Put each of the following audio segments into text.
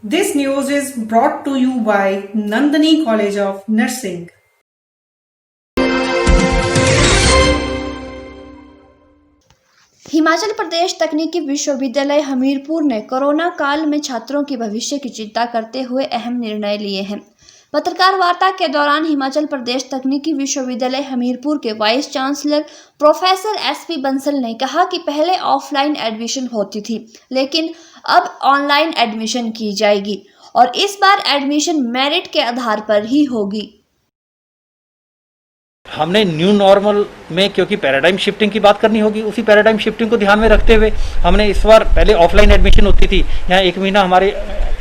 This news is brought to you by Nandini College of Nursing. Himachal Pradesh तकनीकी विश्वविद्यालय हमीरपुर ने corona काल में छात्रों के भविष्य की चिंता करते हुए अहम निर्णय लिए हैं। पत्रकार वार्ता के दौरान हिमाचल प्रदेश तकनीकी विश्वविद्यालय हमीरपुर के vice chancellor professor SP Bansal ने कहा कि पहले ऑफलाइन एडमिशन होती थी, लेकिन अब ऑनलाइन एडमिशन की जाएगी और इस बार एडमिशन मेरिट के आधार पर ही होगी। हमने न्यू नॉर्मल में क्योंकि पैराडाइम शिफ्टिंग की बात करनी होगी, उसी पैराडाइम शिफ्टिंग को ध्यान में रखते हुए हमने इस बार पहले ऑफलाइन एडमिशन होती थी, यहाँ 1 महीना हमारे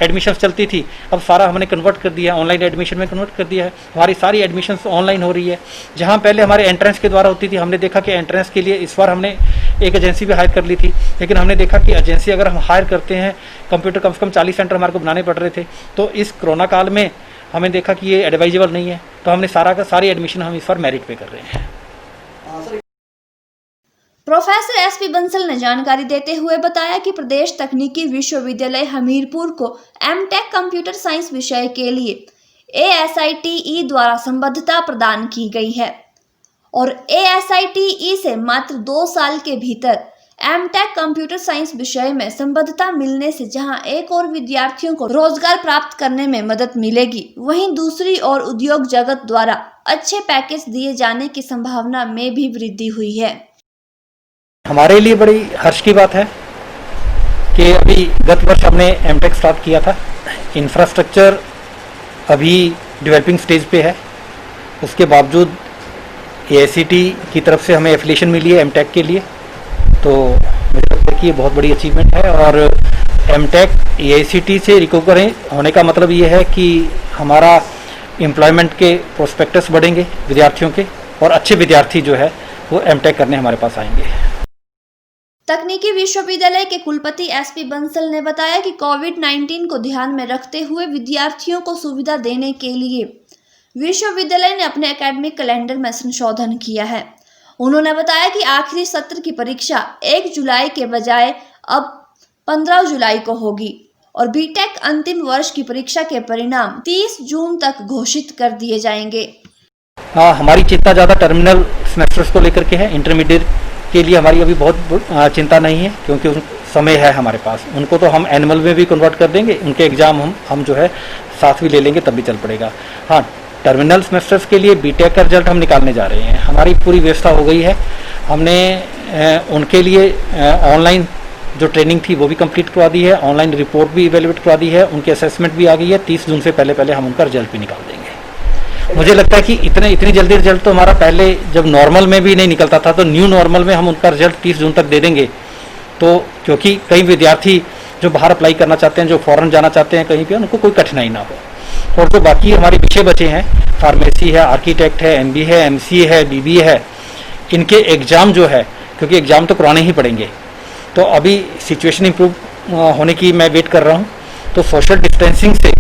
एडमिशन्स चलती थी, अब सारा हमने कन्वर्ट कर दिया, ऑनलाइन एडमिशन में कन्वर्ट कर दिया है। हमारी सारी एडमिशन्स ऑनलाइन हो रही है। जहाँ पहले हमारे एंट्रेंस के द्वारा होती थी, हमने देखा कि एंट्रेंस के लिए इस बार हमने एक एजेंसी भी हायर कर ली थी, लेकिन हमने देखा कि एजेंसी अगर हम हायर करते हैं, कंप्यूटर कम से कम 40 सेंटर हमारे को बनाने पड़ रहे थे, तो इस कोरोना काल में हमें देखा कि ये एडवाइजेबल नहीं है, तो हमने सारी एडमिशन हम इस बार मेरिट पे कर रहे हैं। प्रोफेसर एसपी बंसल ने जानकारी देते हुए बताया कि प्रदेश तकनीकी विश्वविद्यालय हमीरपुर को एमटेक कंप्यूटर साइंस विषय के लिए ASITE द्वारा संबद्धता प्रदान की गई है और ASITE से मात्र 2 साल के भीतर एमटेक कंप्यूटर साइंस विषय में संबद्धता मिलने से जहां एक और विद्यार्थियों को रोजगार प्राप्त करने में मदद मिलेगी, वहीं दूसरी ओर उद्योग जगत द्वारा अच्छे पैकेज दिए जाने की संभावना में भी वृद्धि हुई है। हमारे लिए बड़ी हर्ष की बात है कि अभी गत वर्ष हमने एमटेक स्टार्ट किया था। इंफ्रास्ट्रक्चर अभी डेवलपिंग स्टेज पे है, उसके बावजूद AICTE की तरफ से हमें एफिलिएशन मिली है एमटेक के लिए, तो मुझे लगता है कि ये बहुत बड़ी अचीवमेंट है। और एमटेक AICTE से रिकॉग्नाइज होने का मतलब ये है कि हमारा एम्प्लॉयमेंट के प्रोस्पेक्टस बढ़ेंगे विद्यार्थियों के, और अच्छे विद्यार्थी जो है वो एमटेक करने हमारे पास आएंगे। तकनीकी विश्वविद्यालय के कुलपति एसपी बंसल ने बताया कि कोविड-19 को ध्यान में रखते हुए विद्यार्थियों को सुविधा देने के लिए विश्वविद्यालय ने अपने एकेडमिक कैलेंडर में संशोधन किया है। उन्होंने बताया कि आखिरी सत्र की परीक्षा 1 जुलाई के बजाय अब 15 जुलाई को होगी और बीटेक अंतिम वर्ष की परीक्षा के परिणाम 30 जून तक घोषित कर दिए जाएंगे। हाँ, हमारी चिंता ज़्यादा टर्मिनल सेमेस्टर्स को लेकर के है। इंटरमीडिएट के लिए हमारी अभी बहुत चिंता नहीं है, क्योंकि समय है हमारे पास। उनको तो हम एनुअल में भी कन्वर्ट कर देंगे, उनके एग्ज़ाम हम जो है साथ भी ले लेंगे, तब भी चल पड़ेगा। हाँ, टर्मिनल सेमेस्टर्स के लिए बीटेक का रिजल्ट हम निकालने जा रहे हैं। हमारी पूरी व्यवस्था हो गई है। हमने उनके लिए ऑनलाइन जो ट्रेनिंग थी वो भी कंप्लीट करवा दी है, ऑनलाइन रिपोर्ट भी इवेलुएट करवा दी है, उनकी असेसमेंट भी आ गई है। 30 जून से पहले हम उनका रिजल्ट भी निकाल देंगे। मुझे लगता है कि इतनी जल्दी रिजल्ट तो हमारा पहले जब नॉर्मल में भी नहीं निकलता था, तो न्यू नॉर्मल में हम उनका रिजल्ट 30 जून तक दे देंगे। तो क्योंकि कई विद्यार्थी जो बाहर अप्लाई करना चाहते हैं, जो फॉरेन जाना चाहते हैं कहीं पे, उनको कोई कठिनाई ना हो। और जो बाकी हमारे विषय बचे हैं, फार्मेसी है, आर्किटेक्ट है, MBA है, MCA है, BBA है, इनके एग्ज़ाम जो है, क्योंकि एग्ज़ाम तो कराने ही पड़ेंगे, तो अभी सिचुएशन इम्प्रूव होने की मैं वेट कर रहा हूँ। तो सोशल डिस्टेंसिंग से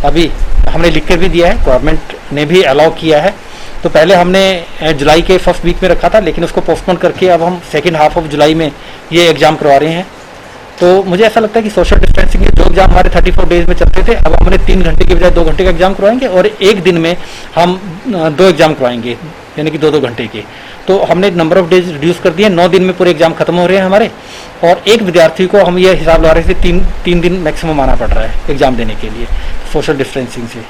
अभी हमने लिख कर भी दिया है, गवर्नमेंट ने भी अलाउ किया है। तो पहले हमने जुलाई के फर्स्ट वीक में रखा था, लेकिन उसको पोस्टपोन करके अब हम सेकेंड हाफ ऑफ जुलाई में ये एग्ज़ाम करवा रहे हैं। तो मुझे ऐसा लगता है कि सोशल डिस्टेंसिंग के जो एग्ज़ाम हमारे 34 डेज में चलते थे, अब हमने 3 घंटे के बजाय 2 घंटे का एग्ज़ाम करवाएंगे, और एक दिन में हम 2 एग्ज़ाम करवाएंगे, यानी कि 2-2 घंटे के। तो हमने नंबर ऑफ डेज रिड्यूस कर दिए। 9 दिन में पूरे एग्ज़ाम खत्म हो रहे हैं हमारे, और एक विद्यार्थी को हम ये हिसाब लगा रहे थे 3 दिन मैक्सिमम आना पड़ रहा है एग्ज़ाम देने के लिए सोशल डिस्टेंसिंग से।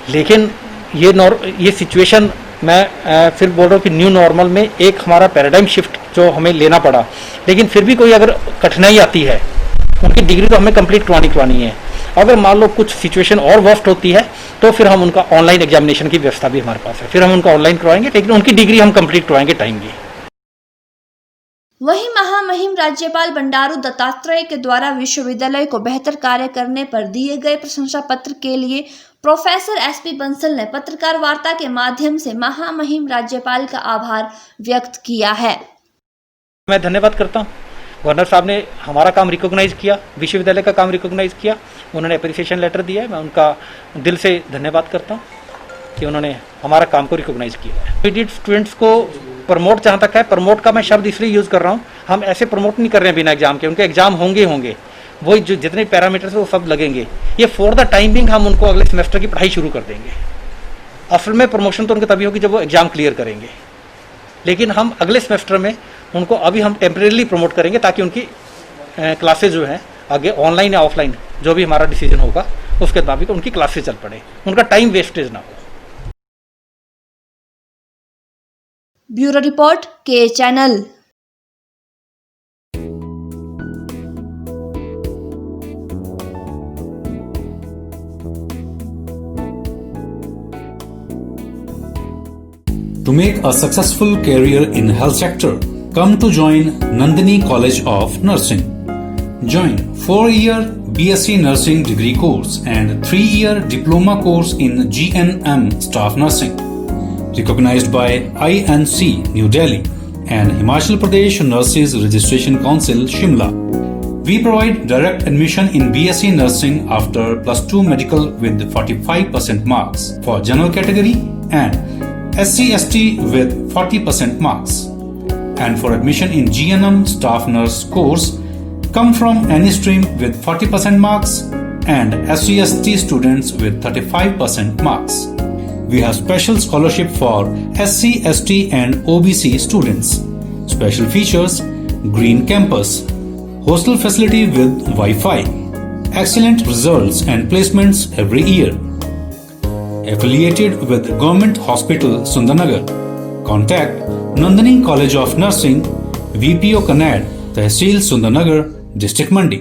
लेकिन ये सिचुएशन मैं फिर बोल रहा हूँ कि न्यू नॉर्मल में एक हमारा पैराडाइम शिफ्ट जो हमें लेना पड़ा, लेकिन फिर भी कोई अगर कठिनाई आती है, उनकी डिग्री तो हमें कंप्लीट करवानी है। अगर मान लो कुछ सिचुएशन और वर्स्ट होती है, तो फिर हम उनका ऑनलाइन एग्जामिनेशन की व्यवस्था भी हमारे पास है, फिर हम उनका ऑनलाइन करवाएंगे, लेकिन उनकी डिग्री हम कंप्लीट करवाएंगे टाइमली। वहीं महामहिम राज्यपाल बंडारू दत्तात्रेय के द्वारा विश्वविद्यालय को बेहतर कार्य करने पर दिए गए प्रशंसा पत्र के लिए प्रोफेसर एसपी बंसल ने पत्रकार वार्ता के माध्यम से महामहिम राज्यपाल का आभार व्यक्त किया है। मैं धन्यवाद करता हूँ, गवर्नर साहब ने हमारा काम रिकॉग्नाइज किया, विश्वविद्यालय का काम रिकॉग्नाइज किया, उन्होंने अप्रिसिएशन लेटर दिया है। मैं उनका दिल से धन्यवाद करता हूँ कि उन्होंने हमारा काम को रिकॉग्नाइज किया है। इंटरमीडिएट स्टूडेंट्स को प्रमोट जहाँ तक है, प्रमोट का मैं शब्द इसलिए यूज़ कर रहा हूँ, हम ऐसे प्रमोट नहीं कर रहे हैं बिना एग्जाम के, उनके एग्जाम होंगे। वो जो जितने पैरामीटर्स वो सब लगेंगे। ये फॉर द टाइम बिंग हम उनको अगले सेमेस्टर की पढ़ाई शुरू कर देंगे। असल में प्रमोशन तो उनके तभी होगी जब वो एग्जाम क्लियर करेंगे, लेकिन हम अगले सेमेस्टर में उनको अभी हम टेम्परेली प्रमोट करेंगे ताकि उनकी क्लासेज जो हैं आगे ऑनलाइन या ऑफलाइन जो भी हमारा डिसीजन होगा उसके मुताबिक उनकी क्लासेज चल पड़े, उनका टाइम वेस्टेज ना हो। ब्यूरो रिपोर्ट के channel. To make a successful career in health sector, come to join Nandini College of Nursing. Join 4-year BSc Nursing degree course and 3-year diploma course in GNM Staff Nursing, recognized by INC New Delhi and Himachal Pradesh Nurses Registration Council Shimla. We provide direct admission in BSc Nursing after +2 medical with 45% marks for general category and SC/ST with 40% marks. And for admission in GNM Staff Nurse course, come from any stream with 40% marks and SC/ST students with 35% marks. We have special scholarship for SC/ST and OBC students. Special features: green campus, hostel facility with Wi-Fi, excellent results and placements every year. Affiliated with Government Hospital Sundarnagar. Contact Nandini College of Nursing, VPO Kanad, Tehsil Sundarnagar, District Mandi.